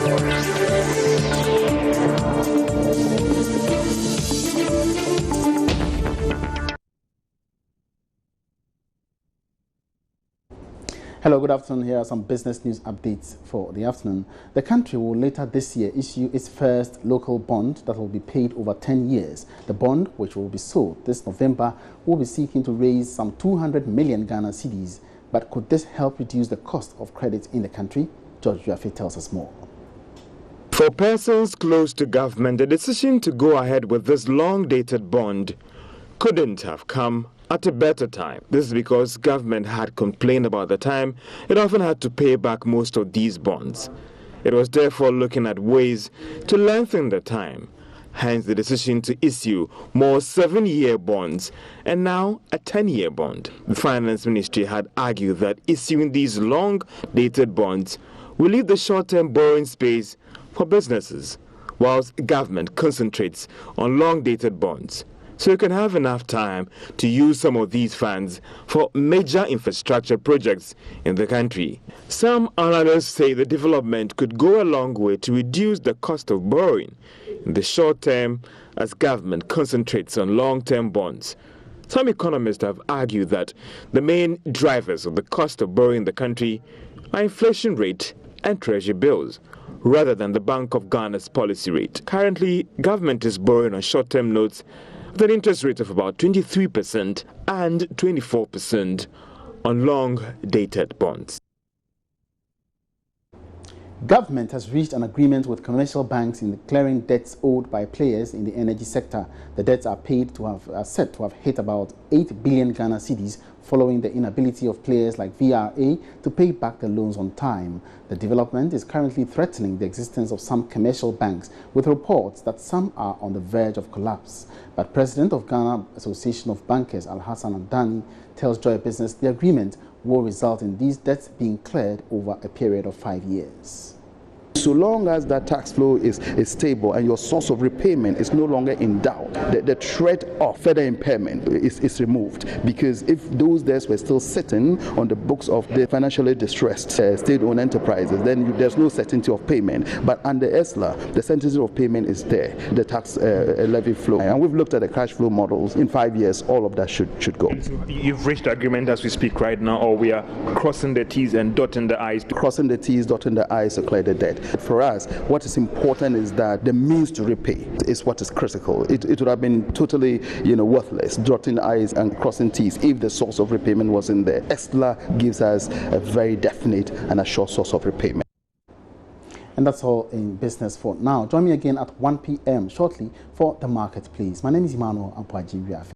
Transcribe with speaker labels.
Speaker 1: Hello, good afternoon. Here are some business news updates for the afternoon. The country will later this year issue its first local bond that will be paid over 10 years. The bond, which will be sold this November, will be seeking to raise some 200 million Ghana cedis. But could this help reduce the cost of credit in the country? George Duafe tells us more.
Speaker 2: For persons close to government, the decision to go ahead with this long-dated bond couldn't have come at a better time. This is because government had complained about the time it often had to pay back most of these bonds. It was therefore looking at ways to lengthen the time, hence the decision to issue more 7-year bonds and now a 10-year bond. The Finance Ministry had argued that issuing these long-dated bonds will leave the short-term borrowing space for businesses, whilst government concentrates on long-dated bonds, so you can have enough time to use some of these funds for major infrastructure projects in the country. Some analysts say the development could go a long way to reduce the cost of borrowing in the short term as government concentrates on long-term bonds. Some economists have argued that the main drivers of the cost of borrowing in the country are inflation rate and treasury bills, rather than the Bank of Ghana's policy rate. Currently, government is borrowing on short-term notes with an interest rate of about 23% and 24% on long-dated bonds.
Speaker 1: Government has reached an agreement with commercial banks in clearing debts owed by players in the energy sector. The debts are said to have hit about 8 billion Ghana cedis following the inability of players like VRA to pay back the loans on time. The development is currently threatening the existence of some commercial banks, with reports that some are on the verge of collapse. But President of Ghana Association of Bankers, Alhassan Adani, tells Joy Business the agreement will result in these debts being cleared over a period of 5 years.
Speaker 3: So long as that tax flow is stable and your source of repayment is no longer in doubt, the threat of further impairment is removed. Because if those debts were still sitting on the books of the financially distressed state-owned enterprises, then there's no certainty of payment. But under ESLA, the certainty of payment is there, the tax levy flow. And we've looked at the cash flow models. In 5 years, all of that should go.
Speaker 2: You've reached agreement as we speak right now, or we are crossing the T's and dotting the I's?
Speaker 3: Crossing the T's, dotting the I's to clear the debt. For us, what is important is that the means to repay is what is critical. It would have been totally, worthless, dotting I's and crossing T's if the source of repayment wasn't there. ESLA gives us a very definite and a sure source of repayment.
Speaker 1: And that's all in business for now. Join me again at 1 p.m. shortly for The Market, please. My name is Emmanuel Ampwaji Riafe.